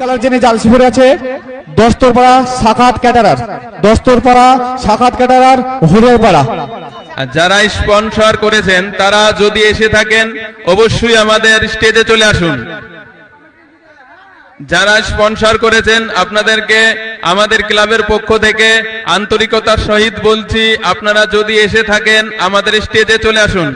Colour যিনি jersey পরে আছে দস্তরপাড়া শাখাত ক্যাটারার, দস্তরপাড়া শাখাত ক্যাটারার হরিয়ারপাড়া। যারা স্পন্সর করেছেন তারা যদি এসে থাকেন অবশ্যই আমাদের স্টেজে চলে আসুন। যারা স্পন্সর করেছেন আপনাদেরকে আমাদের ক্লাবের পক্ষ থেকে আন্তরিকতার সহিত বলছি, আপনারা যদি এসে থাকেন আমাদের স্টেজে চলে আসুন।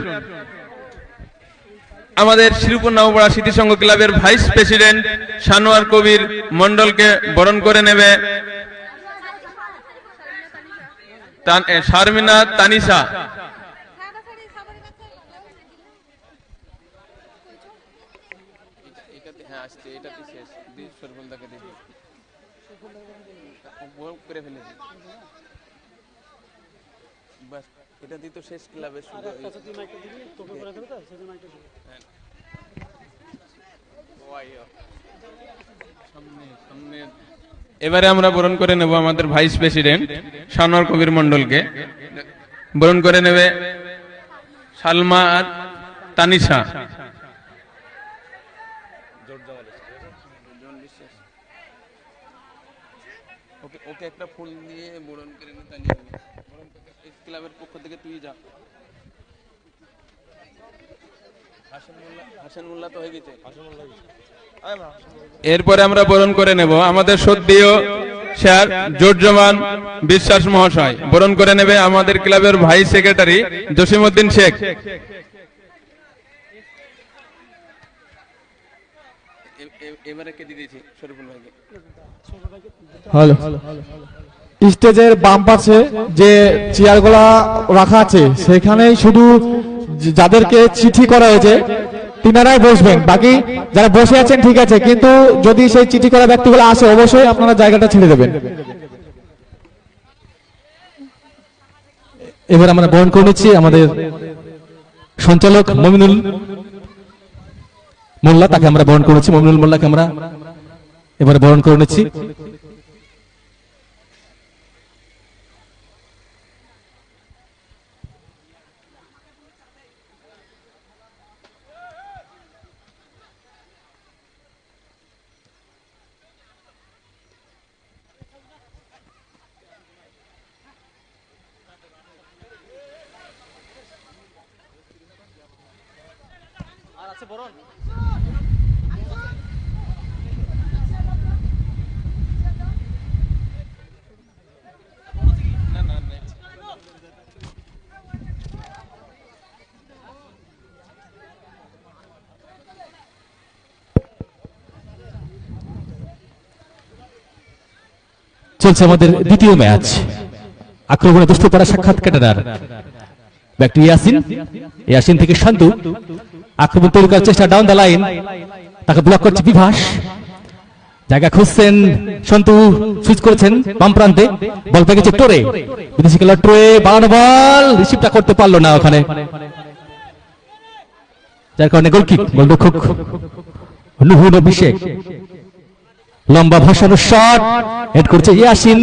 আমাদের শ্রীপুর নবপাড়া স্মৃতি সংঘ ক্লাবের ভাইস প্রেসিডেন্ট সানোয়ার কবির মন্ডলকে বরণ করে নেবে শারমিনা তানিশা। এবারে আমরা বরণ করে নেব আমাদের ভাইস প্রেসিডেন্ট সানোয়ার কবির মন্ডলকে। বরণ করে নেবে সালমা তানিশা। ওকে একটা ফুল দিয়ে বরণ করে নে তানিশা। ক্লাবের পক্ষ থেকে তুই যা। হাসান মোল্লা তো হয়ে গেছে। এরপরে আমরা বরণ করে নেব আমাদের সদ্যীয় স্যার জোরজমান বিশ্বাস মহাশয়। বরণ করে নেবে আমাদের ক্লাবের ভাইস সেক্রেটারি জসিমউদ্দিন শেখ। এবারে কে দিয়েছি শরীফুল ভাইকে। হ্যালো, স্টেজের বাম পাশে যে চেয়ারগুলা রাখা আছে সেখানেই শুধু যাদেরকে চিঠি করা হয়েছে তিনারাই বসবেন, বাকি যারা বসে আছেন ঠিক আছে, কিন্তু যদি সেই চিঠি করা ব্যক্তিগুলো আসে অবশ্যই আপনারা জায়গাটা ছেড়ে দেবেন। এবার আমরা বরণ করে নিচ্ছি আমাদের সঞ্চালক মমিনুল মোল্লা, তাকে আমরা বরণ করেছি। মমিনুল মোল্লাকে আমরা এবারে বরণ করে নিচ্ছি। চলছে আমাদের দ্বিতীয় ম্যাচ। আক্রমণে দস্তপাড়া সাক্ষাৎ ক্যাটারার ব্যাকটি ইয়াসিন থেকে শান্তু। আক্রমণ তৈরি করার চেষ্টা, ডাউন দ্য লাইন, তাকে ব্লক করছে বিভাস। জায়গা খুঁজছেন শান্তু, সুইচ করেছেন বাম প্রান্তে, বল পেয়ে গেছে টোরে। বিদেশি খেলোয়াড় টোরে, বাড়ানো বল রিসিভটা করতে পারলো না ওখানে, যার কারণে গোলকিক। গোলরক্ষক নুহুন অভিষেক, লম্বা ভাসানো শট হেড করছে ইয়াসিন,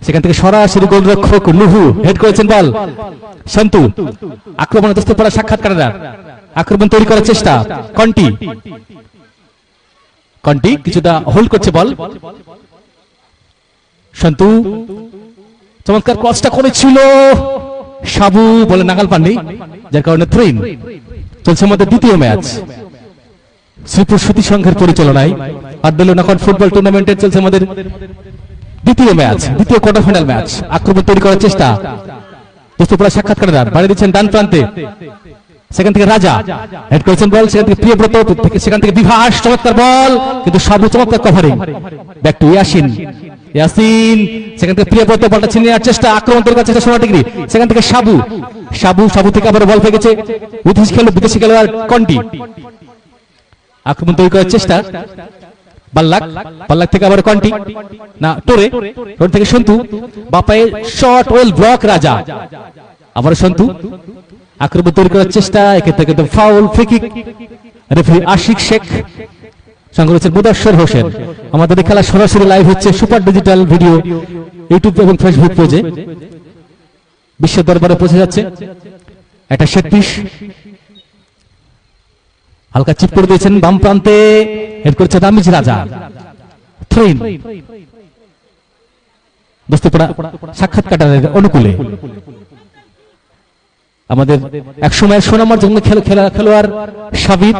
সেখান থেকে সরাসরি গোলরক্ষক লুহু হেড করেছেন বল। শান্তু আক্রমণে দস্তপাড়া সাক্ষাৎ ক্যাটারার, আক্রমণ তৈরি করার চেষ্টা, কন্টি কিছুটা হোল্ড করছে বল। শান্তু চমৎকার ক্রসটা করেছিল, সাবু বলে নাগাল পাননি, যার কারণে থ্রিন। চলছে আমাদের দ্বিতীয় ম্যাচ শ্রীপুর স্মৃতি সংঘের পরিচালনায় আড্ডালনাখন ফুটবল টুর্নামেন্টের চলছে আমাদের দ্বিতীয় ম্যাচ, দ্বিতীয় কোয়ার্টার ফাইনাল ম্যাচ। আক্রমণ তৈরি করার চেষ্টা, দস্তপাড়া সাক্ষাৎ ক্যাটারার বাড়িয়ে দিচ্ছেন ডান প্রান্তে, সেখান থেকে রাজা হেড করেছেন বল, সেখান থেকে প্রিয়ব্রত, সেখান থেকে বিভাস, চমৎকার বল কিন্তু সাবু চমৎকার কভারিং। ব্যাক টু ইয়াসিন, সেখান থেকে প্রিয়ব্রত বলটা ছিনিয়ে নেওয়ার চেষ্টা, আক্রমণ তৈরি করার চেষ্টা 16 ডিগ্রি, সেখান থেকে সাবু থেকে আবার বল পেয়ে গেছে বিদেশি খেলোয়াড় কন্টি। আক্রমণ তৈরি করার চেষ্টা, বাল্লাক থেকে আবার কন্টি না টোরে থেকে সন্তু, বাপায়ে শট ওয়েল ব্লক, রাজা আবার সন্তু। আক্রমণ তৈরি করার চেষ্টা, এক্ষেত্রে কিন্তু foul, free kick. Referee Ashiq Sheikh, সঙ্গে রয়েছেন মুদাসসির হোসেন। আমাদের এই খেলা সরাসরি লাইভ হচ্ছে সুপার ডিজিটাল ভিডিও ইউটিউব এবং ফেসবুক পেজে, বিশ্ব দরবারে পৌঁছে যাচ্ছে। একটা সেট পিস হালকা চিপ করে দিয়েছেন বাম প্রান্তে, হেড করেছে রামিজ রাজা। থ্রিন দোস্তিপাড়া সাক্ষাৎকারের অনুকূলে আমাদের একসময় সোনামার জন্য খেলোয়াড় সাবির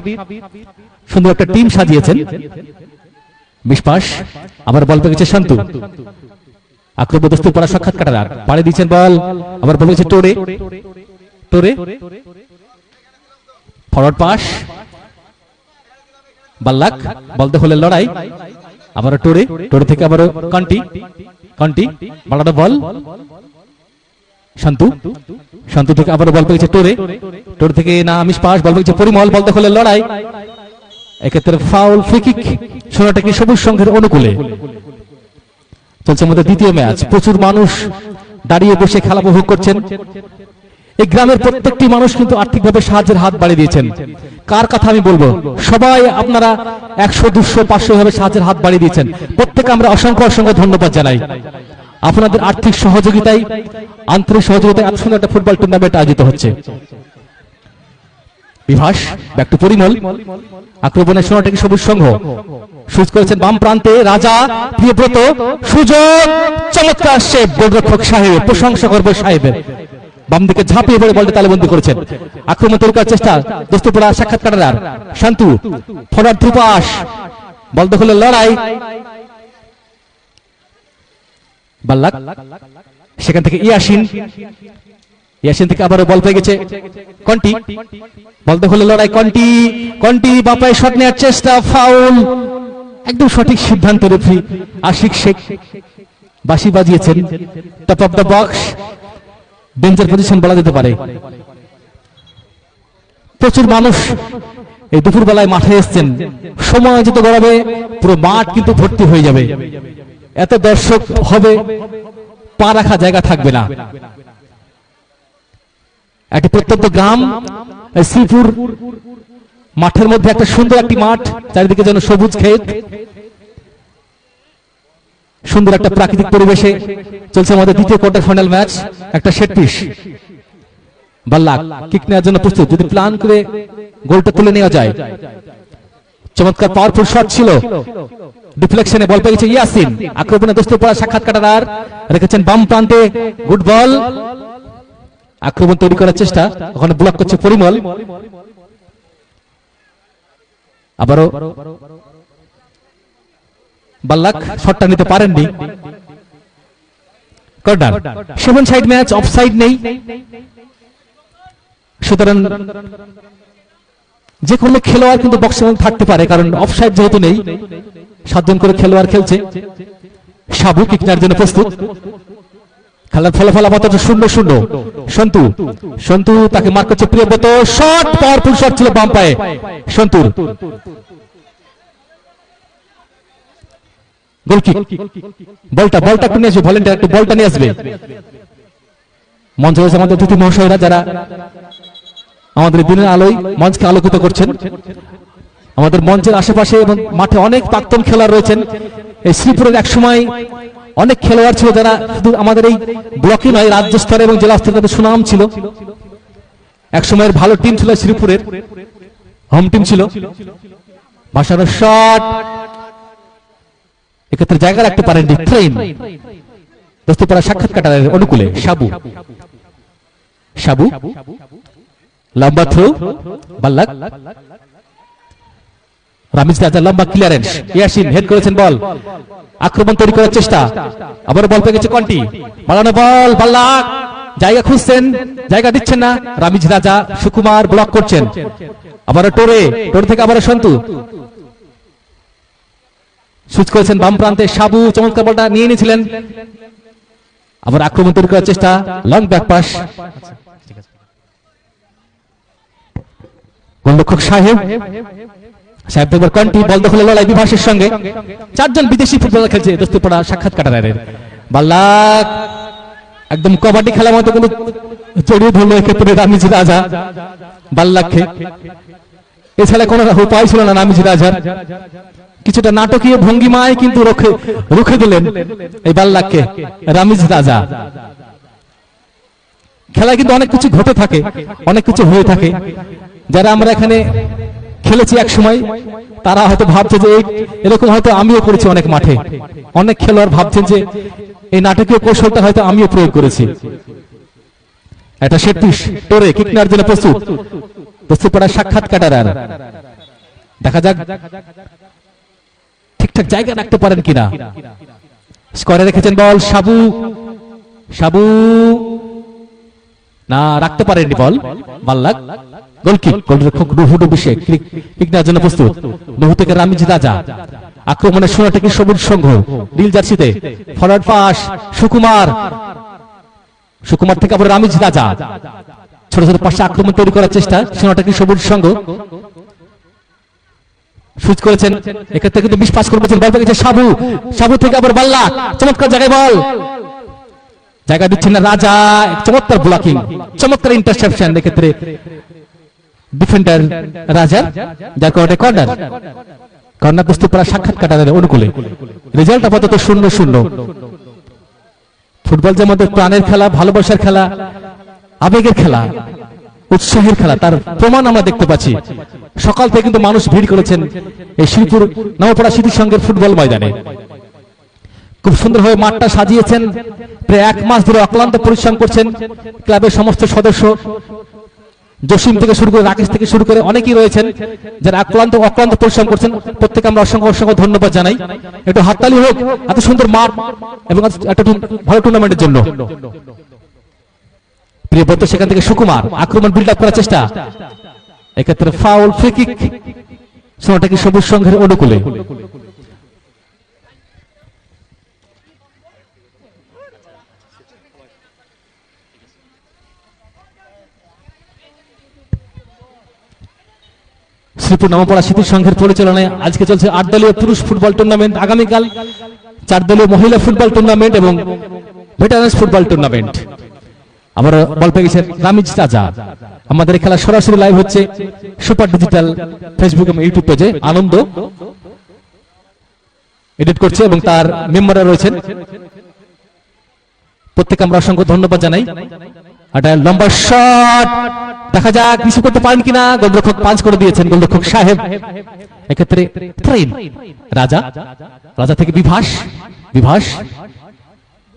সুন্দর একটা টিম সাজিয়েছেন। বিশ্বাস আবার বল পেয়েছে শান্তু, আক্রমণ দোস্তিপাড়া সাক্ষাৎকার পাড়ে দিয়েছেন বল, আবার বল পেয়েছে টোরে, টোরে ফরওয়ার্ড পাস, বাল্লাক বলতে হলে লড়াই, আবার টোরে, টোরে থেকে আবার কন্টি, কন্টি বাড়ানো বল শান্তু, শান্তু থেকে আবার বল পেয়েছে টোরে, টোরে থেকে না আমিষ পাস, বল পেয়েছে পরিমল, বলতে হলে লড়াই, এক্ষেত্রে ফাউল, ফ্রি কিক সোনাটাকি সবুজ সংঘের অনুকূলে। চলছে আমাদের দ্বিতীয় ম্যাচ। প্রচুর মানুষ দাঁড়িয়ে বসে খেলা উপভোগ করছেন। এই গ্রামের প্রত্যেকটি মানুষ কিন্তু আর্থিকভাবে সাহায্যের হাত বাড়িয়ে দিয়েছেন। কার কথা আমি বলবো, সবাই আপনারা 100, 200, 500 ভাবে সাহায্যের হাত বাড়িয়ে দিয়েছেন। প্রত্যেকে আমরা অসংখ্য অসংখ্য ধন্যবাদ জানাই। আপনাদের আর্থিক সহযোগিতায়, আন্তরিক সহযোগিতায় এত সুন্দর একটা ফুটবল টুর্নামেন্ট আয়োজিত হচ্ছে। বিভাস ব্যাক টু পরিমল, আক্রমণে সোনাটাকি সবুজ সংঘ, সুযোগ করেছেন বাম প্রান্তে রাজা, প্রিয়ব্রত, সুযোগ, চমৎকার সেভ গোলরক্ষক সাহেবের, প্রশংসা করবো সাহেবের, বাম দিকে ঝাঁপিয়ে পড়ে বলটা তালেবন্দি করেছেন। আক্রমণ তৈরি করার চেষ্টা দোস্তিপাড়া সাক্ষাৎকার শান্তু, ফরওয়ার্ড থ্রু পাস, বল দখলে লড়াই, বাল্লাক সেখান থেকে ইয়াসিন, ইয়াসিন থেকে আবারও বল পেয়ে গেছে কন্টি, বল দখলে লড়াই, কন্টি, কন্টি বাপায় শট নেওয়ার চেষ্টা, ফাউল, একদম সঠিক সিদ্ধান্ত রেফারি আশিক শেখ বাঁশি বাজিয়েছেন। Top of the box, danger position বলা যেতে পারে। প্রচুর মানুষ এই দুপুর বেলায় মাঠে এসছেন, সময় যত গড়াবে পুরো মাঠ কিন্তু ভর্তি হয়ে যাবে, এত দর্শক হবে পা রাখা জায়গা থাকবে না। একটি প্রত্যন্ত গ্রাম শ্রীপুর, মাঠের মধ্যে একটা সুন্দর একটি মাঠ, চারিদিকে যেন সবুজ ক্ষেত, সুন্দর একটা প্রাকৃতিক পরিবেশে চলছে আমাদের দ্বিতীয় কোয়ার্টার ফাইনাল ম্যাচ। একটা সেট পিস, বাল্লাক কিক নেওয়ার জন্য প্রস্তুত, যদি প্ল্যান করে গোলটা তুলে নেওয়া যায়। চমৎকার পাওয়ারফুল শট ছিল, ডিফ্লেকশনে বল পেয়েছে ইয়াসিন, আক্রমণে দোস্তিপাড়া সাক্ষাৎকার রেখেছেন বাম প্রান্তে, গুড বল, আক্রমণ তৈরি করার চেষ্টা, ওখানে ব্লক করছে পরিমল, আবারও বাল্লাক শটটা নিতে পারেননি। কর্নার, 7 সাইড ম্যাচ, অফসাইড নেই, সুতরাং যে কোনো খেলোয়াড় কিন্তু বক্সের মধ্যে থাকতে পারে, কারণ অফসাইড যেহেতু নেই, 7 জন করে খেলোয়াড় খেলছে। সাবু কিক নেওয়ার জন্য প্রস্তুত, খেলার ফলাফল আপাতত 0-0। সন্তু, সন্তু তাকে মার করছে প্রিয়ব্রত, শট, পাওয়ারফুল শট ছিল বাম পায়ে সন্তুর, গোলকিক, বলটা একটু নিয়ে আসবে, ভলেন্টিয়ার একটু বলটা নিয়ে আসবে। মঞ্চে রয়েছে আমাদের অতিথি মহাশয়রা, যারা আমাদের দিনের আলোয় মঞ্চকে আলোকিত করছেন। আমাদের মঞ্চের আশেপাশে এবং মাঠে অনেক প্রাক্তন খেলোয়াড় রয়েছেন। এই শ্রীপুরের এক সময় অনেক খেলোয়াড় ছিল, যারা শুধু আমাদের এই ব্লকে নয়, রাজ্য স্তরে এবং জেলা স্তরে তাদের সুনাম ছিল। এক সময়ের ভালো টিম ছিল শ্রীপুরের, হোম টিম ছিল। ভাষার শট, এক্ষেত্রে জায়গা রাখতে পারেননি ট্রেন, দোস্তিপাড়া সাক্ষাৎকারের অনুকূলে সাবু, সাবু লম্বা থ্রো, বাল্লাক, রামিজ রাজা লম্বা ক্লিয়ারেন্স, ইয়াসিন হেড করেছেন বল, আক্রমণ তৈরি করার চেষ্টা, আবার বল পেয়ে গেছে কন্টি, বাড়ানো বল, বাল্লাক জায়গা খুঁজছেন, জায়গা দিচ্ছেন না, রামিজ রাজা সুকুমার ব্লক করছেন, আবার টোরে, টোরে থেকে আবার সন্তু, সুইচ করেছেন বাম প্রান্তে সাবু, চমৎকার বলটা নিয়ে নিয়েছিলেন, আবার আক্রমণ তৈরি করার চেষ্টা, লং ব্যাক পাস, গোলরক্ষক সাহেব, সাহেব একবার কন্টি, বল দখলে লড়াই বিভাসের সঙ্গে, 4 জন বিদেশি ফুটবলার খেলছে দোস্তিপাড়া সাক্ষাৎকারের। বাল্লাক একদম কবাডি খেলার মতো কোনো জড়িয়ে ধরলো এক্ষেত্রে রামিজ রাজা বাল্লাককে, এছাড়া কোনো উপায় ছিল না রামিজ রাজার, কিছুটা নাটকীয় ভঙ্গিমায় কিন্তু রুখে দিলেন এই বাল্লাককে রামিজ রাজা। খেলায় কিন্তু অনেক কিছু ঘটে থাকে, অনেক কিছু হয়ে থাকে, যারা আমরা এখানে খেলেছি এক সময় তারা হয়তো ভাবছে যে এরকম হয়তো আমিও করেছি অনেক মাঠে, অনেক খেলোয়াড় ভাবছেন যে এই নাটকীয় কৌশলটা হয়তো আমিও প্রয়োগ করেছি। একটা সেট পিস টোরে কিক নেওয়ার জন্য প্রস্তুত, প্রস্তুত পড়ার সাক্ষাৎ কাটার, দেখা যাক ঠিকঠাক জায়গা রাখতে পারেন কিনা। স্কোয়ারে রেখেছেন বল, সাবু, সাবু না রাখতে পারেননি বল, বাল্লাক গোলকিক, গোলরক্ষক নুহু অভিষেক কিক নেওয়ার জন্য প্রস্তুত। নুহু থেকে রামিজ রাজা, আক্রমণের সোনাটাকি সবুজ সংঘ নীল জার্সিতে, ফরওয়ার্ড পাস সুকুমার, সুকুমার থেকে আবার রামিজ রাজা, ছোট ছোট পাশে আক্রমণ তৈরি করার চেষ্টা সোনাটাকি সবুজ সংঘ, সুইচ করেছেন, এক্ষেত্রে কিন্তু মিস পাস করেছেন, বল পেয়েছে সাবু, সাবু থেকে আবার বাল্লাক, চমৎকার জায়গায় বল, জায়গা দিচ্ছেন না রাজা, চমৎকার ব্লকিং, চমৎকার ইন্টারসেপশন এক্ষেত্রে ডিফেন্ডার রাজার, যার কারণে কর্নার, কর্নার প্রস্তুত করা সাক্ষাৎ কাটারের অনুকূলে। রেজাল্ট আপাতত 0-0। ফুটবল যে আমাদের প্রাণের খেলা, ভালোবাসার খেলা, আবেগের খেলা, উৎসাহের খেলা, তার প্রমাণ আমরা দেখতে পাচ্ছি। সকাল থেকে কিন্তু মানুষ ভিড় করেছেন এই শ্রীপুর নবপাড়া স্মৃতি সংঘের ফুটবল ময়দানে। খুব সুন্দরভাবে মাঠটা সাজিয়েছেন, প্রায় 1 মাস ধরে অক্লান্ত পরিশ্রম করছেন ক্লাবের সমস্ত সদস্য, জসিম থেকে শুরু করে রাকেশ থেকে শুরু করে অনেকেই রয়েছেন যারা অক্লান্ত পরিশ্রম করছেন। প্রত্যেকে আমরা অসংখ্য ধন্যবাদ জানাই। একটু হাততালি হোক এত সুন্দর মাঠ এবং একটা ভালো টুর্নামেন্টের জন্য। প্রিয়ব্রত সেখান থেকে সুকুমার আক্রমণ বিল্ড আপ করার চেষ্টা, এক্ষেত্রে ফাউল, ফ্রি কিক সোনাটাকি সবুজ সংঘের অনুকূলে। শ্রীপুর নবপাড়া স্মৃতি সংঘের পরিচালনায় আজকে চলছে 8 দলীয় পুরুষ ফুটবল টুর্নামেন্ট, আগামীকাল 4 দলীয় মহিলা ফুটবল টুর্নামেন্ট এবং ভেটারান্স ফুটবল টুর্নামেন্ট। আবার বল পেয়ে গেছেন রামিজ রাজা। আমাদের খেলা সরাসরি লাইভ হচ্ছে সুপার ডিজিটাল ফেসবুক এবং ইউটিউব পেজে, আনন্দ এডিট করছে এবং তার মেম্বাররা রয়েছেন। প্রত্যেকে আমরা অসংখ্য ধন্যবাদ জানাই। একটা লম্বা শট, দেখা যাক রিসিভ করতে পারেন কিনা, গোলরক্ষক পাঞ্চ করে দিয়েছেন গোলরক্ষক সাহেব। এক্ষেত্রে ট্রেন রাজা, রাজা থেকে বিভাস, বিভাস,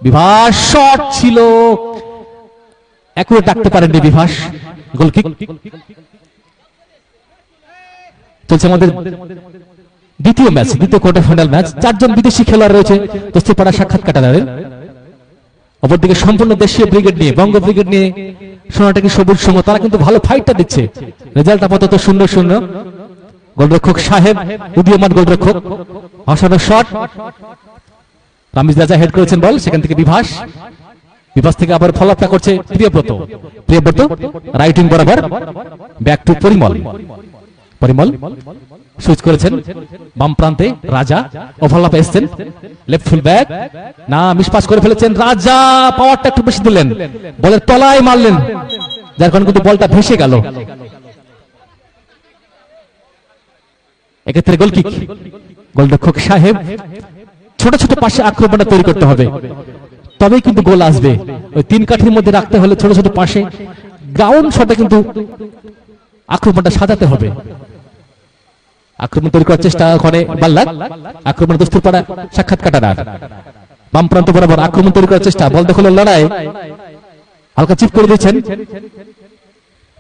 বিভাস শট ছিল, একুরেট রাখতে পারেননি বিভাস, গোলকিক। চলছে আমাদের দ্বিতীয় ম্যাচ, দ্বিতীয় কোয়ার্টার ফাইনাল ম্যাচ। 4 জন বিদেশি খেলোয়াড় রয়েছে দস্তিপাড়া সাক্ষাৎ কাটারের। অপরদিকে সম্পূর্ণ দেশীয় ব্রিগেড নিয়ে, বঙ্গ ব্রিগেড নিয়ে সোনাটাকি সবুজ সংঘ, তারা কিন্তু ভালো ফাইটটা দিচ্ছে। রেজাল্ট আপাতত 0-0। গোলরক্ষক সাহেব উদীয়মান গোলরক্ষক, অসাধারণ শট, রামিজ রাজা হেড করেছেন বল, সেখান থেকে বিভাস, বিভাস থেকে আবার ফলোআপটা করছে প্রিয়ব্রত, প্রিয়ব্রত রাইট উইং বরাবর, back to Parimal, Parimal switch করেছেন বাম প্রান্তে রাজা, ওভারল্যাপ এসেছেন লেফট ফুল ব্যাক, না মিস পাস করে ফেলেছেন রাজা, পাওয়ারটা একটু বেশি দিলেন, বলের তলায় মারলেন, যার কারণে কিন্তু বলটা ভেসে গেল। এক্ষেত্রে গোলকিক, গোলরক্ষক সাহেব, ছোট ছোট পাশে আক্রমণটা তৈরি করতে হবে, তবেই কিন্তু গোল আসবে। ওই 3 কাঠির মধ্যে রাখতে হলে ছোট ছোট পাশে গ্রাউন্ড শটে কিন্তু আক্রমণটা সাজাতে হবে। আক্রমণ তৈরি করার চেষ্টা করে বাল্লাক, আক্রমণ দস্তুরপাড়া সাক্ষাৎ কাটার, বাম প্রান্ত বরাবর আক্রমণ তৈরি করার চেষ্টা, বল দখলের লড়াই, হালকা চিপ করে দিয়েছেন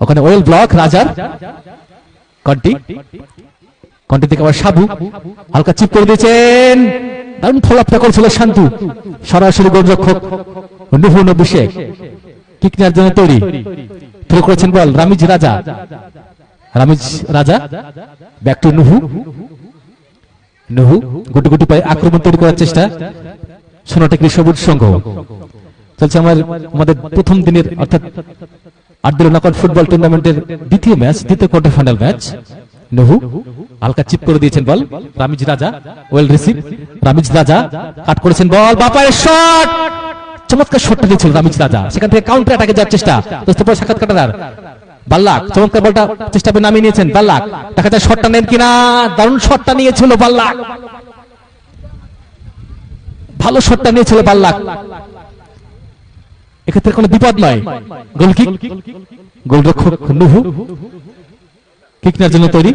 ওখানে ওয়েল ব্লক রাজার, কন্টি, কন্টি থেকে আবার সাবু হালকা চিপ করে দিয়েছেন, দারুণ ফলাফল করেছিল শান্তু, সরাসরি গোলরক্ষক নুহু অভিষেক কিক নেওয়ার জন্য তৈরি, থ্রো করেছেন বল রামিজ রাজা, রামিজ রাজা ব্যাক টু নুহু, নুহু গুটি গুটি পায়ে আক্রমণ তৈরি করার চেষ্টা সোনাটাকি সবুজ সংঘ। চলছে আমাদের প্রথম দিনের অর্থাৎ 8 দলীয় নকআউট ফুটবল টুর্নামেন্টের দ্বিতীয় ম্যাচ, দ্বিতীয় কোয়ার্টার ফাইনাল ম্যাচ। নুহু হালকা চিপ করে দিয়েছেন বল, রামিজ রাজা ওয়েল রিসিভ, রামিজ রাজা কাট করেছেন বল, বাপায়ের শট, চমৎকার শটটা দিয়েছিল রামিজ রাজা, সেখান থেকে কাউন্টার অ্যাটাকে যাওয়ার চেষ্টা, দোস্তপুর সাক্ষাৎ কাটার বাল্লাক চমৎকার বলটা চেষ্টা করে নামিয়ে নিয়েছেন বাল্লাক, দেখা যায় শটটা নেন কিনা, দারুণ শটটা নিয়েছিল বাল্লাক, ভালো শটটা নিয়েছিল বাল্লাক, এক্ষেত্রে কোনো বিপদ নয়। গোলকিক, গোলরক্ষক নুহু কিক নেওয়ার জন্য তৈরি,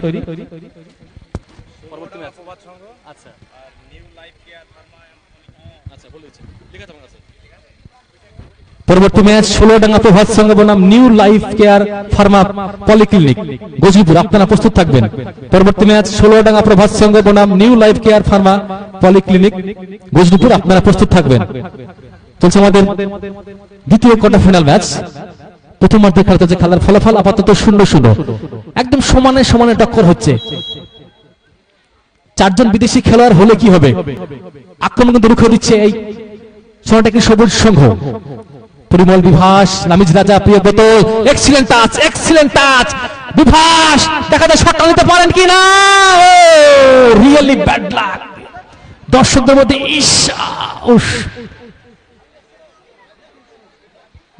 পরবর্তী ম্যাচ ষোলোডাঙ্গা প্রভাত সংঘ বনাম new life care pharma polyclinic Gazipur, আপনারা প্রস্তুত থাকবেন। পরবর্তী ম্যাচ ষোলোডাঙ্গা প্রভাত সংঘ বনাম new life care pharma polyclinic Gazipur, আপনারা প্রস্তুত থাকবেন। চলছে আমাদের দ্বিতীয় কোয়ার্টার ফাইনাল ম্যাচ। প্রথমার্ধে খেলা চলছে, খেলার ফলাফল আপাতত 0-0, একদম সমানে সমানে টক্কর হচ্ছে। চারজন বিদেশি খেলোয়াড় হলে কি হবে, আক্রমণ কিন্তু রুখে দিচ্ছে এই সোনাটাকি সবুজ সংঘ। পরিমল, বিভাস, নামিজ রাজা, Priyabrata, excellent touch, excellent touch. Bibhas দেখা যায় শটটা নিতে পারেন কিনা, রিয়েলি ব্যাড লাক। দর্শকদের মধ্যে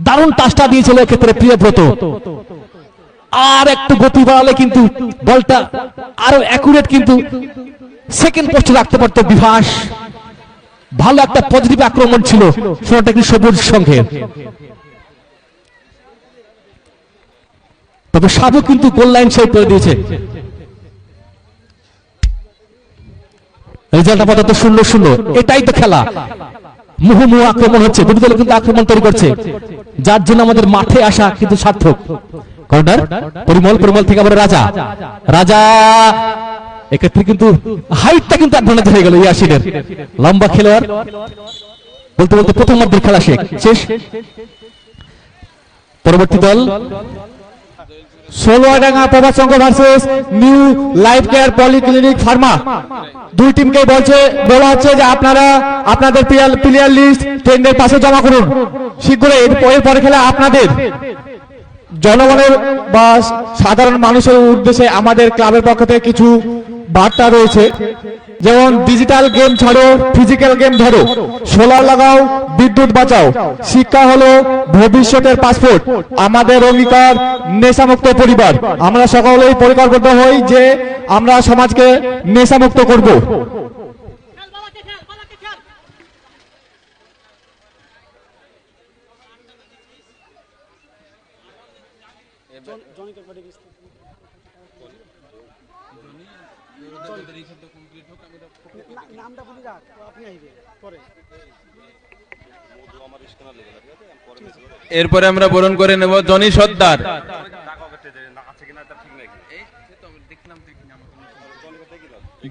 দারুণ টাচটা দিয়েছিল এক্ষেত্রে প্রিয়ব্রত। আর একটু গতি বাড়ালে কিন্তু বলটা আরো অ্যাকুরেট কিন্তু সেকেন্ড পোস্টে রাখতে পারত বিভাস। ভালো একটা পজিটিভ আক্রমণ ছিল সোনাটাকি সবুজ সংঘের। তবে সাধু কিন্তু গোল লাইন সেভ করে দিয়েছে। রেজাল্ট আপাতত 0-0। এটাই তো খেলা, মুহুমুহু আক্রমণ হচ্ছে, দুটো দল কিন্তু আক্রমণ তৈরি করছে, যার জন্য আমাদের মাঠে আসা কিন্তু সার্থক। কর্নার পরিমল, পরিমল থেকে আবার রাজা, রাজা এক্ষেত্রে কিন্তু হাইটটা কিন্তু অ্যাডভান্টেজ হয়ে গেল ইয়াসিনের। লম্বা খেলোয়াড়, বলতে বলতে প্রথমার্ধের খেলা শেষ। পরবর্তী দল Sholodanga Prabhat Sangha versus new life care polyclinic pharma. দুই টিমকে বলা হচ্ছে যে আপনারা আপনাদের প্লেয়ার লিস্ট টেন্ডের পাশে জমা করুন শীঘ্রই। এর পরে খেলা আপনাদের। জনগণের বা সাধারণ মানুষের উদ্দেশ্যে আমাদের ক্লাবের পক্ষ থেকে কিছু বার্তা রয়েছে, যেমন ডিজিটাল গেম ছাড়ো, ফিজিক্যাল গেম ধরো, সোলার লাগাও, বিদ্যুৎ বাঁচাও, শিক্ষা হলো ভবিষ্যতের পাসপোর্ট, আমাদের অঙ্গীকার নেশামুক্ত পরিবার। আমরা সকলেই পরিকল্পিত হই যে আমরা সমাজকে নেশামুক্ত করব। এরপরে আমরা বরণ করে নেব জনি সর্দার।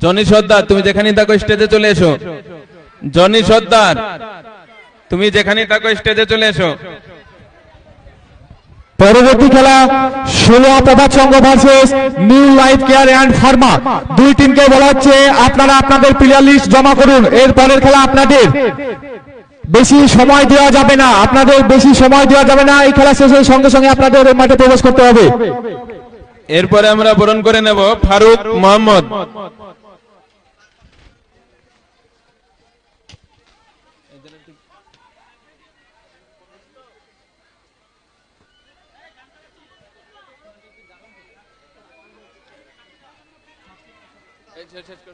জনি সর্দার তুমি যেখানে থাকো স্টেজে চলে এসো। জনি সর্দার তুমি যেখানে থাকো স্টেজে চলে এসো। পরবর্তী খেলা ষোলোয়া Prabhat Sangha versus new life care and pharma. দুই টিমকে বলা হচ্ছে আপনারা আপনাদের প্লেয়ার লিস্ট জমা করুন। এর পরের খেলা আপনাদের। বেশি সময় দেওয়া যাবে না, আপনাদের বেশি সময় দেওয়া যাবে না। এই খেলা শেষের সঙ্গে সঙ্গে আপনাদের মাঠে প্রবেশ করতে হবে। এরপরে আমরা বরণ করে নেব ফারুক মোহাম্মদ।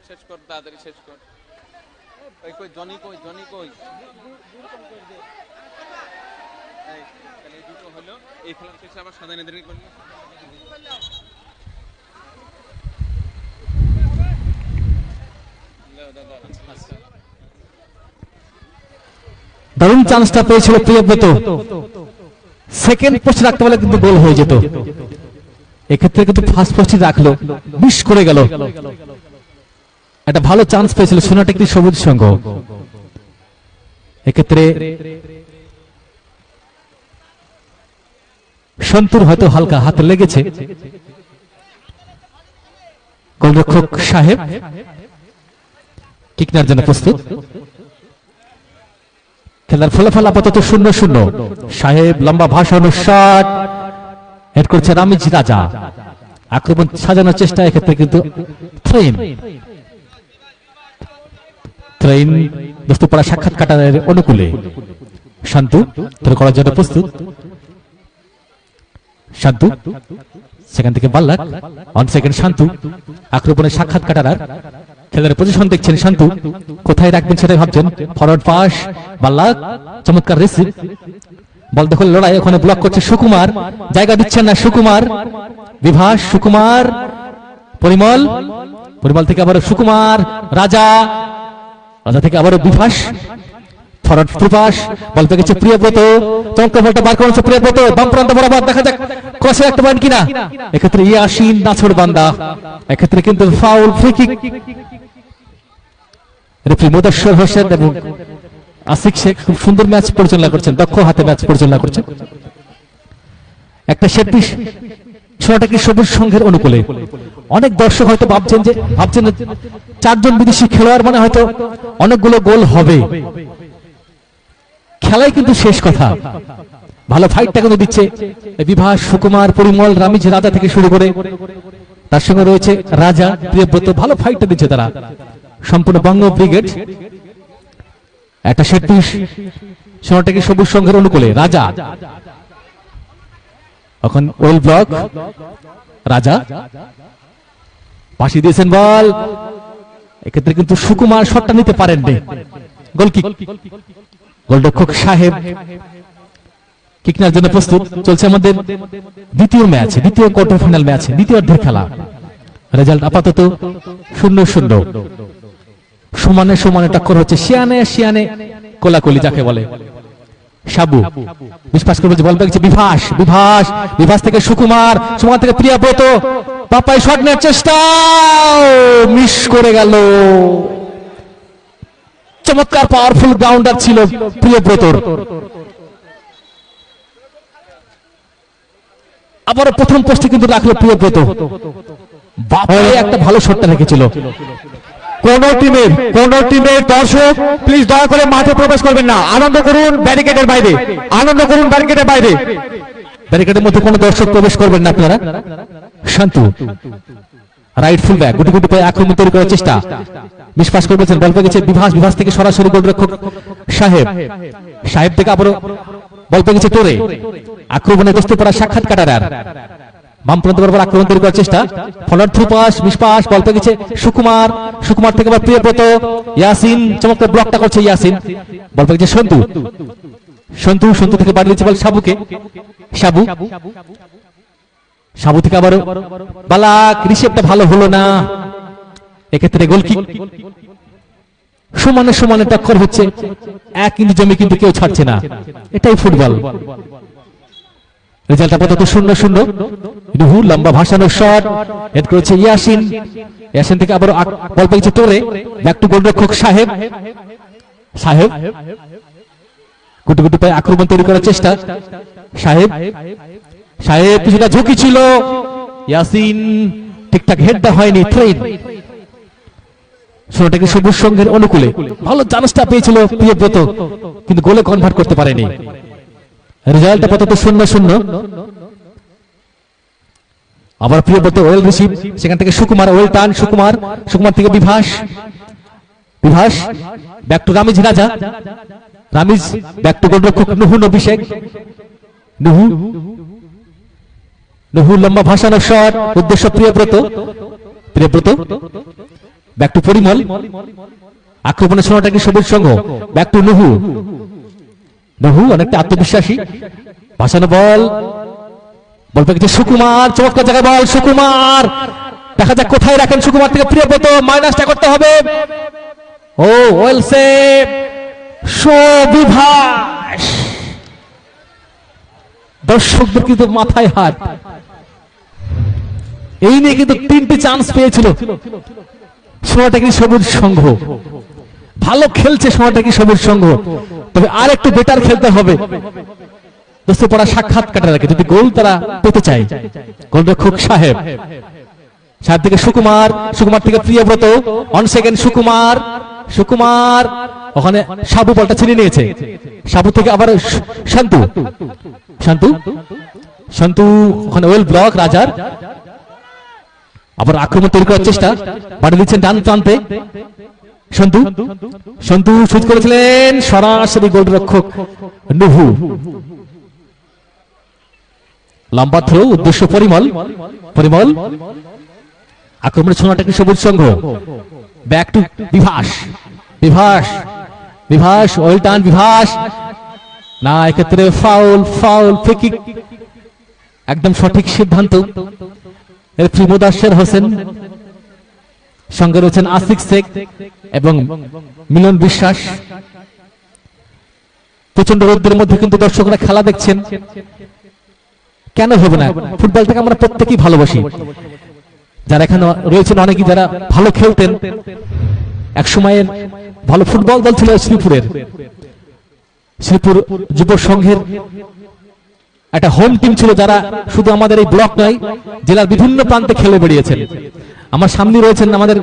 শেষ কর তাড়াতাড়ি শেষ কর। ওই কই জনি কই, জনি কই? এই দুটো হলো, এই খেলার শেষে আবার সাদানেদেরকে করলে দারুণ চান্সটা পেয়েছিল প্রিয়ব্রত, সেকেন্ড পোস্টে রাখতে পারলে কিন্তু গোল হয়ে যেত। এক্ষেত্রে কিন্তু ফার্স্ট পোস্টে রাখলো, মিস করে গেল। একটা ভালো চান্স পেয়েছিল সোনাটাকি সবুজ সংঘ। এক্ষেত্রে সন্তুর হয়তো হালকা হাতে লেগেছে। গোলরক্ষক সাহেব কিক নেওয়ার জন্য প্রস্তুত। খেলার ফলাফল আপাতত 0-0। সাহেব লম্বা ভাষণ শট হেড করছে নামিজ রাজা। আক্রমণ সাজানোর চেষ্টা, এক্ষেত্রে কিন্তু ট্রেন দোস্তপাড়া সাক্ষাৎকারের অনুকূলে শান্তু ধরে করার জন্য প্রস্তুত। শান্তু সেখান থেকে বাল্লাক, অন সেকেন্ড শান্তু আক্রমণের সাক্ষাৎকাটার খেলার পজিশন দেখছেন। শান্তু কোথায় রাখবেন সেটাই ভাবছেন। ফরওয়ার্ড পাস, বাল্লাক চমৎকার রিসিভ, বল দখল লড়াই। ওখানে ব্লক করছে সুকুমার, জায়গা দিচ্ছেন না সুকুমার। বিভাস, সুকুমার, পরিমল, পরিমল থেকে আবার সুকুমার, রাজা রাজা থেকে আবারও বিভাস, ফরওয়ার্ড প্রভাস, বল পেয়েছে প্রিয়ব্রত, চমৎকার বলটা বার করেছে প্রিয়ব্রত, বাম প্রান্ত বরাবর, দেখা যাক ক্রসে একটা পয়েন্ট কিনা। এক্ষেত্রে ইয়াসিন নাছোড়বান্দা, এক্ষেত্রে কিন্তু foul, free kick. Referee Mudassir Hossain এবং আসিক শেখ খুব সুন্দর ম্যাচ পরিচালনা করছেন, দক্ষ হাতে ম্যাচ পরিচালনা করছেন। একটা সেট পিস ছোটটাকে সবুজ সংঘের অনুকূলে। অনেক দর্শক হয়তো ভাবছেন যে চারজন বিদেশি খেলোয়াড় মানে হয়তো অনেকগুলো গোল হবে, খেলাই কিন্তু শেষ কথা। ভালো ফাইটটা কিন্তু দিচ্ছে বিভাস, সুকুমার, পরিমল, রামিজ, রাজা থেকে শুরু করে তার সঙ্গে রয়েছে রাজা, প্রিয়ব্রত, ভালো ফাইটটা দিচ্ছে তারা সম্পূর্ণ বঙ্গ ব্রিগেড। একটা সেট পিস ছোটটাকে সবুজ সংঘের অনুকূলে, রাজা এখন ওয়েল ব্লক, রাজা পাশে দিয়েছেন বল, এক্ষেত্রে কিন্তু সুকুমার শটটা নিতে পারেননি, গোলকিক। গোলরক্ষক সাহেব কিক নেওয়ার জন্য প্রস্তুত। চলছে আমাদের দ্বিতীয় ম্যাচ, দ্বিতীয় কোয়ার্টার ফাইনাল ম্যাচ, দ্বিতীয় অর্ধের খেলা। রেজাল্ট আপাতত 0-0, সমানে সমানে টক্কর হচ্ছে, শিয়ানে শিয়ানে কোলাকুলি যাকে বলে। সাবু বিশ্বাস করবে যে বল পেয়েছে বিভাস, বিভাস, বিভাস থেকে সুকুমার, সুকুমার থেকে প্রিয়ব্রত, পাপাই শট নেওয়ার চেষ্টা, মিস করে গেল। চমৎকার পাওয়ারফুল গ্রাউন্ডার ছিল প্রিয়ব্রতর। আবার প্রথম পোস্টে কিন্তু রাখলো প্রিয়ব্রত, বাপাই একটা ভালো শটটা রেখেছিল। কোন টিমের দর্শক প্লিজ দয়া করে মাঠে প্রবেশ করবেন না, আনন্দ করুন ব্যারিকেডের বাইরে, আনন্দ করুন ব্যারিকেডের বাইরে। ব্যারিকেডের মধ্যে কোনো দর্শক প্রবেশ করবেন না আপনারা। শান্তু রাইট ফুল ব্যাক, গুটি গুটি পায়ে আক্রমণ তৈরি করার চেষ্টা, মিস পাস করেছেন, বল পেয়ে গেছে বিভাস, বিভাস থেকে সরাসরি গোলরক্ষক সাহেব, সাহেব থেকে আবারও বল পেয়ে গেছে তোরে, আক্রমণে দস্তে পড়া সাক্ষাৎ কাটারার, বাম প্রান্ত বরাবর আক্রমণ তৈরি করার চেষ্টা, forward through pass, miss pass, ball পেয়ে গেছে সুকুমার, সুকুমার থেকে আবার প্রিয়ব্রত, ইয়াসিন চমৎকার ব্লকটা করছে ইয়াসিন, বল পেয়ে গেছে সন্তু, সন্তু, সন্তু থেকে বাড়ি দিচ্ছে বল সাবুকে, সাবু, সাবু থেকে আবারও বালাক, রিসেভটা ভালো হলো না, এক্ষেত্রে গোলকিক। সমানে সমানে টক্কর হচ্ছে, 1 ইঞ্চি জমি কিন্তু কেউ ছাড়ছে না, এটাই ফুটবল। রেজাল্ট আপাতত 0-0। নুহু লম্বা ভাসানো শট, হেড করেছে ইয়াসিন, ইয়াসিন থেকে আবারও বল পেয়েছে তোরে, ব্যাক টু গোলরক্ষক সাহেব, সাহেব গুটি গুটি পায়ে আক্রমণ তৈরি করার চেষ্টা, সাহেব, সাহেব কিছুটা ঝুঁকি ছিল, ইয়াসিন ঠিকঠাক হেডটা হয়নি, থ্রেড। ছোটটাকে সবুজ সংঘের অনুকূলে ভালো চান্সটা পেয়েছিল প্রিয়ব্রত, কিন্তু গোলে কনভার্ট করতে পারেনি। রেজাল্ট আপাতত 0-0। আবার প্রিয়ব্রত ওয়েল রিসিভ, সেখান থেকে সুকুমার ওয়েল টার্ন, সুকুমার, সুকুমার থেকে বিভাস, বিভাস ব্যাক টু রামিজ, রাজা, রামিজ ব্যাক টু গোলরক্ষক নুহু, অভিষেক, নুহু, নুহু লম্বা ভাসানো শট, উদ্দেশ্য প্রিয়ব্রত, প্রিয়ব্রত ব্যাক টু পরিমল, আক্রমণের সময়টাকে সবুজ সংঘ, ব্যাক টু নুহু, নুহু অনেকটা আত্মবিশ্বাসী, ভাসানো বল, বল পেয়েছে সুকুমার, চমৎকার জায়গায় বল, সুকুমার, দেখা যাক কোথায় রাখেন সুকুমার থেকে প্রিয়ব্রত, মাইনাসটা করতে হবে, ও ওয়েল সেভ, বিভাস। দর্শকদের কিন্তু মাথায় হাত, এই নিয়ে কিন্তু 3টি চান্স পেয়েছিল সোনাটাকি সবুজ সংঘ, ভালো খেলছে সোনাটাকি সবুজ সংঘ, তবে আর একটু বেটার খেলতে হবে দোস্ত পড়া সাক্ষাৎ কাটার আগে, যদি গোল তারা পেতে চায়। গোলরক্ষক সাহেব, সাহেব থেকে সুকুমার, সুকুমার থেকে প্রিয়ব্রত, অন সেকেন্ড সুকুমার, সুকুমার ওখানে সাবু বলটা ছিনিয়ে নিয়েছে, সাবু থেকে আবার শান্তু, শান্তু, শান্তু ওখানে ওয়েল ব্লক, রাজার আবার আক্রমণ তৈরি করার চেষ্টা, বাড়ি দিচ্ছেন ডান প্রান্তে সন্তু, সন্তু শুট করেছিলেন সরাসরি গোলরক্ষক নুহু, লম্বা থ্রো, উদ্দেশ্য পরিমল, পরিমল আক্রমণের ছোঁয়াটাকে Sabuj Sangha, back to Bibhas, Bibhas, Bibhas well turn, Bibhas না, এক্ষেত্রে ফাউল, ফাউল, ফ্রি কিক, একদম সঠিক সিদ্ধান্ত। মুদাশশির হোসেন সঙ্গে রয়েছেন আসিক শেখ এবং মিলন বিশ্বাস। প্রচন্ড রোদ্রের মধ্যে কিন্তু দর্শকরা খেলা দেখছেন, কেন হবে না? ফুটবলটাকে আমরা প্রত্যেকেই ভালোবাসি। যারা এখানে রয়েছেন অনেকেই যারা ভালো খেলতেন, এক সময়ের ভালো ফুটবল দল ছিল শ্রীপুরের। শ্রীপুর যুব সংঘের একটা হোম টিম ছিল, যারা শুধু আমাদের এই ব্লক নয়, জেলার বিভিন্ন প্রান্তে খেলে বেরিয়েছেন। আমার সামনে রয়েছেন আমাদের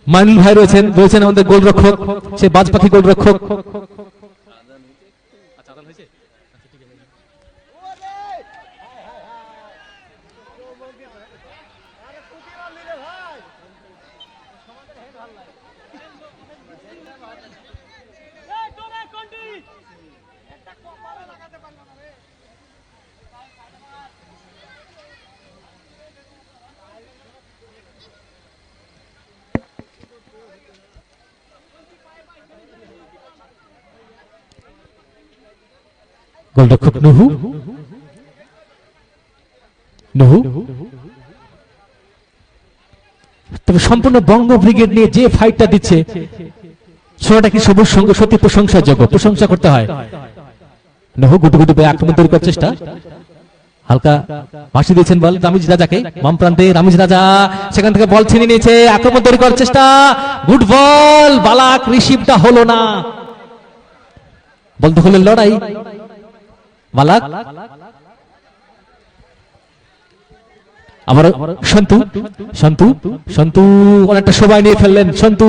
মাইনুল ভাই, রয়েছেন আমাদের গোলরক্ষক, সে বাজপাখি গোলরক্ষক। গোলরক্ষক নুহু তবে সম্পূর্ণ বঙ্গ ব্রিগেড নিয়ে যে ফাইটটা দিচ্ছে, সেটা কি সবুজ সঙ্গে সত্যি প্রশংসাযোগ্য, প্রশংসা করতে হয়। নুহু গুটি গুটি পেয়ে আক্রমণ তৈরি করার চেষ্টা, হালকা ভাসি দিয়েছেন বল রামিজ রাজাকে, বাম প্রান্তে রামিজ রাজা সেখান থেকে বল ছিনিয়ে নিয়েছে, আক্রমণ তৈরি করার চেষ্টা, গুড বল, বালাক রিসিভটা হলো না। বল দখলের লড়াই, বালাক আবার সন্তু অনেকটা সময় নিয়ে ফেললেন। সন্তু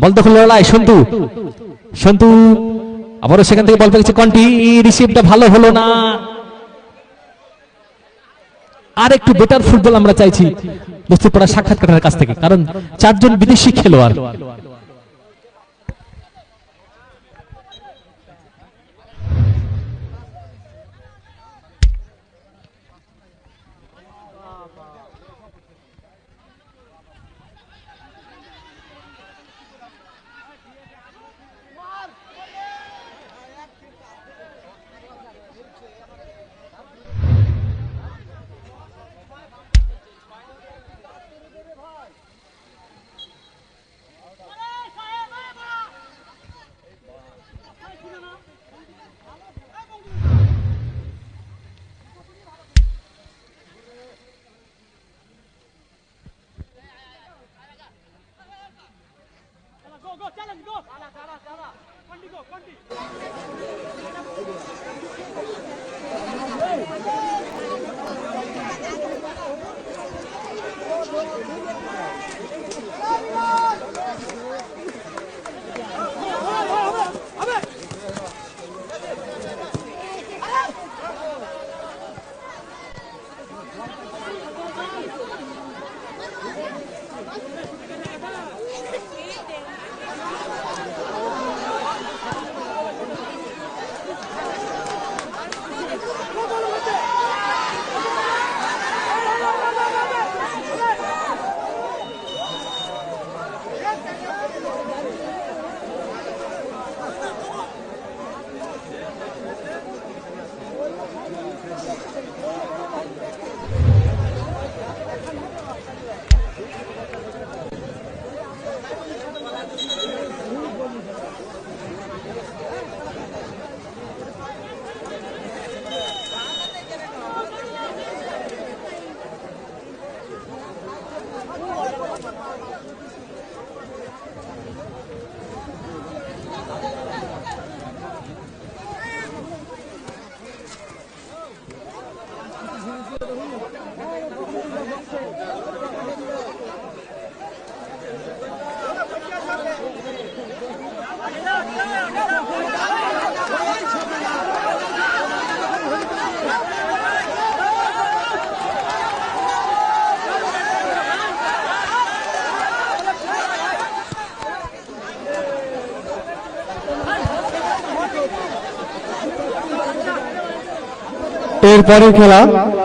বল দখল লড়াই, সন্তু আবারও সেখান থেকে বল পেয়েছে কন্টি, রিসিভটা ভালো হলো না। আর একটু বেটার ফুটবল আমরা চাইছি বস্তুপাড়া সাক্ষাৎকারের কাছ থেকে, কারণ 4 জন বিদেশি খেলোয়াড়।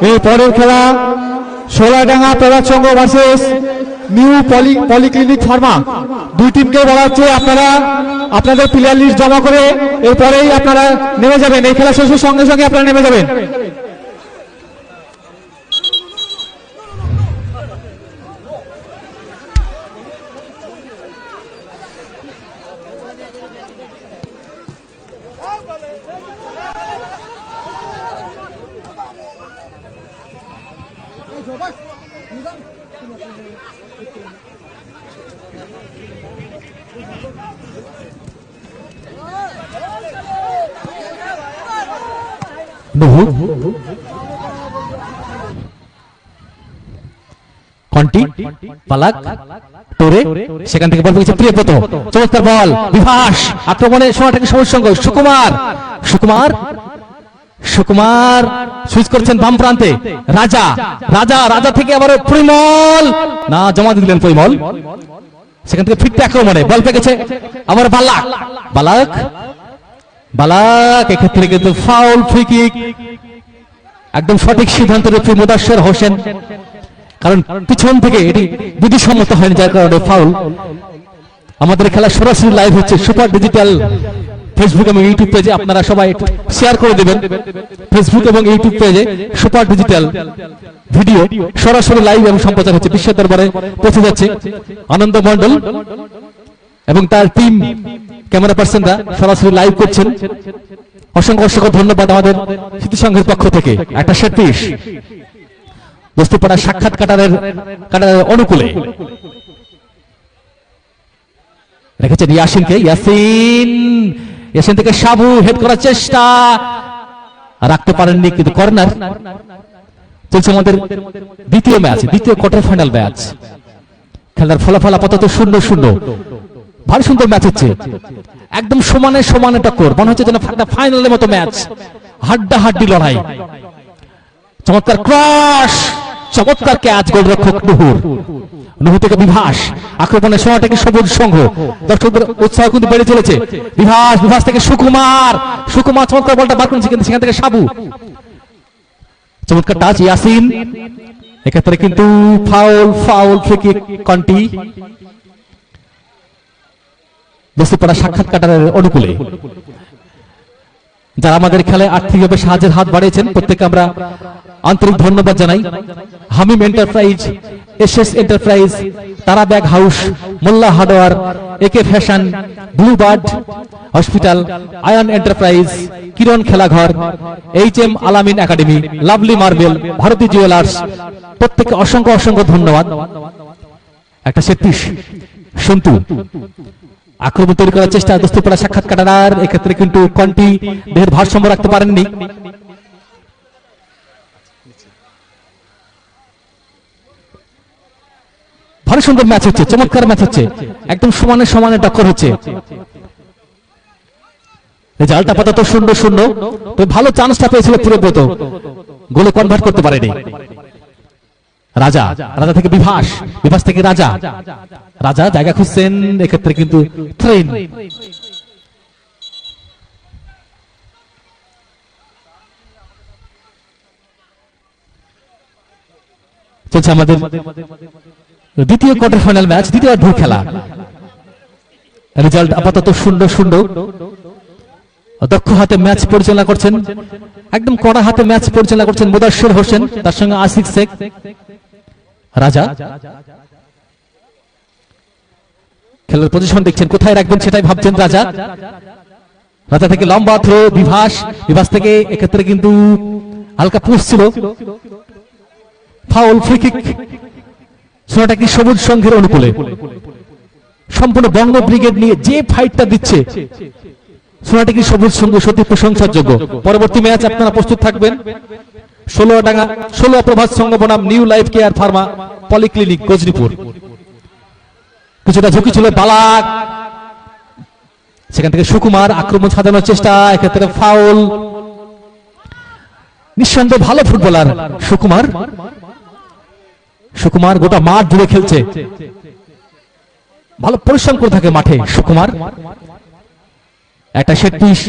এরপরের খেলা সোলাডাঙ্গা প্রভাত Sangha versus new polyclinic pharma. দুই টিমকে বলা হচ্ছে আপনারা আপনাদের প্লেয়ার লিস্ট জমা করে এরপরেই আপনারা নেমে যাবেন। এই খেলা শেষের সঙ্গে সঙ্গে আপনারা নেমে যাবেন। নুহু, কন্টি, পালাক, টোরে, সেখান থেকে বল পেয়েছে প্রিয়ব্রত, চমৎকার বল, বিভাস, আক্রমণে সময়টাকে সবুজ সঙ্গ, সুকুমার, সুকুমার, সুকুমার সুইচ করছেন বাম প্রান্তে, রাজা, রাজা, রাজা থেকে আবার পরিমল, না জমা দিলেন পরিমল, সেখান থেকে ফিরতে আক্রমণে বল পেয়েছে আবার বালাক, বালাক, বালাক, এক্ষেত্রে কিন্তু ফাউল, ফ্রি কিক, একদম সঠিক সিদ্ধান্ত রয়েছে মুদাসসির হোসেন, কারণ পিছন থেকে এটি বিধিসম্মত হয়নি, যার কারণে ফাউল। আমাদের খেলা সরাসরি লাইভ হচ্ছে সুপার ডিজিটাল ফেসবুক এবং ইউটিউব পেজে, আপনারা সবাই শেয়ার করে দেবেন। ফেসবুক এবং ইউটিউব পেজে সুপার ডিজিটাল ভিডিও সরাসরি লাইভ এবং সম্প্রচার হচ্ছে, বিশ্ব দরবারে পৌঁছে যাচ্ছে। আনন্দ মণ্ডল এবং তার টিম ক্যামেরা পার্সনরা সরাসরি লাইভ করছেন। অসংখ্য অসংখ্য ধন্যবাদ আমাদের স্মৃতিসংঘের পক্ষ থেকে। একটা সেট পিস বস্তুপাড়া সাক্ষাৎ কাটারের অনুকূলে রেখেছেন ইয়াসিনকে, ইয়াসিন, ইয়াসিন থেকে সাবু, হেড করার চেষ্টা, রাখতে পারেননি, কিন্তু কর্নার। চলছে আমাদের দ্বিতীয় ম্যাচ, দ্বিতীয় কোয়ার্টার ফাইনাল ম্যাচ। খেলার ফলাফল আপাতত 0-0। ভারী সুন্দর ম্যাচ হচ্ছে, একদম সমানে সমানে টক্কর, মনে হচ্ছে যেন ফাইনালের মতো ম্যাচ, হাড্ডাহাড্ডি লড়াই। চমৎকার ক্রস, চমৎকার ক্যাচ, গোলরক্ষক নুহুর, নুহু থেকে বিভাস, আক্রমণের সময়টাকে সবুজ সংঘ, দর্শকদের উৎসাহ কিন্তু বেড়ে চলেছে। বিভাস, বিভাস থেকে সুকুমার, সুকুমার চমৎকার বলটা বার করেছে, কিন্তু সেখান থেকে সাবু, চমৎকার টাচ, ইয়াসিন, এক্ষেত্রে কিন্তু ফাউল, ফাউল, ফ্রি কিক, কন্টি। বস্তুপাড়া সাক্ষাৎ কাটারের অনুকূলে যারা আমাদের খেলায় আর্থিকভাবে সাহায্যের হাত বাড়িয়েছেন, প্রত্যেককে আমরা আন্তরিক ধন্যবাদ জানাই। Hamim enterprise, SS enterprise, Tara bag house, Mollah hardware, AK fashion, blue bird hospital, Ayan enterprise, Kiran Khelaghar, HM Alamin academy, lovely marble, Bharati jewellers, প্রত্যেককে অসংখ্য অসংখ্য ধন্যবাদ। একটা সেট পিস, সন্তু আক্রমণ তৈরি করার চেষ্টা, দোস্তপাড়া সাক্ষাৎ কাটার, এক্ষেত্রে কিন্তু কন্টি দেহের ভারসাম্য রাখতে পারেননি। ভারী সুন্দর ম্যাচ হচ্ছে, চমৎকার ম্যাচ হচ্ছে, একদম সমানে সমানে টক্কর হচ্ছে। রেজাল্ট আপাতত 0-0। তো ভালো চান্সটা পেয়েছিল প্রিয়ব্রত, গোলে কনভার্ট করতে পারেনি। রাজা, রাজা থেকে বিভাস, বিভাস থেকে রাজা, রাজা জায়গা খুঁজছেন, এক্ষেত্রে কিন্তু ট্রেন। চলছে আমাদের দ্বিতীয় কোয়ার্টার ফাইনাল ম্যাচ, দ্বিতীয় ঢু খেলা। রেজাল্ট আপাতত 0-0। দক্ষ হাতে ম্যাচ পরিচালনা করছেন, একদম কড়া হাতে ম্যাচ পরিচালনা করছেন মুদাসসির হোসেন, তার সঙ্গে আসিফ শেখ। রাজা খেলার পজিশন দেখছেন, কোথায় রাখবেন সেটাই ভাবছেন রাজা। রাজা থেকে লম্বা থ্রো, বিভাস, বিভাস থেকে এক্ষেত্রে কিন্তু হালকা পুশ ছিল, ফাউল, ফ্রি কিক। সোনাটা কি সবুজ সংঘের অনুকূলে, সম্পূর্ণ বঙ্গ ব্রিগেড নিয়ে যে ফাইটটা দিচ্ছে, সোনাটা কি সবুজ সংঘ সত্যি প্রশংসার যোগ্য। পরবর্তী ম্যাচ আপনারা প্রস্তুত থাকবেন। 16 প্রভাত সংঘ বনাম new life care pharma polyclinic, Gajnipur. কিছুটা ঝুঁকি ছিল, বালাক, সেখান থেকে সুকুমার আক্রমণ সাজানোর চেষ্টা, এক্ষেত্রে ফাউল। নিঃসন্দেহে ভালো ফুটবলার সুকুমার, সুকুমার গোটা মাঠ জুড়ে খেলছে, ভালো পরিশ্রম করে থাকে মাঠে সুকুমার। একটা সেট পিস,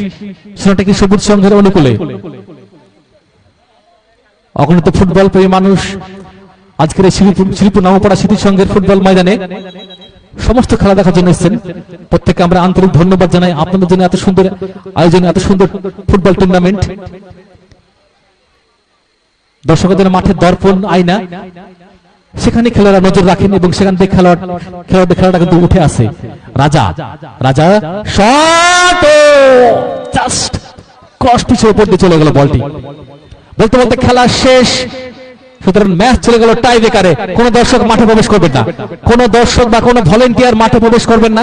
সেটা কি সবুজ সংঘের অনুকূলে। অগণিত ফুটবল প্রেমী মানুষ আজকের এই শ্রীপুর নামপাড়া স্মৃতি সংঘের ফুটবল ময়দানে সমস্ত খেলা দেখার জন্য এসেছেন। প্রত্যেককে আমরা আন্তরিক ধন্যবাদ জানাই আপনাদের জন্য এত সুন্দর আয়োজন, এত সুন্দর ফুটবল টুর্নামেন্ট। দর্শকদের মাঠের দর্পণ আয়না, সেখানে খেলোয়াড়রা নজর রাখেন এবং সেখান থেকে খেলাটা কিন্তু উঠে আসে। রাজা, রাজা শট, জাস্ট ক্রস পিছের উপর দিয়ে চলে গেল বলটি। বলতে বলতে খেলা শেষ, সুতরাং ম্যাচ চলে গেল টাই ব্রেকারে। কোন দর্শক মাঠে প্রবেশ করবেন না, কোন দর্শক বা কোন ভলেন্টিয়ার মাঠে প্রবেশ করবেন না।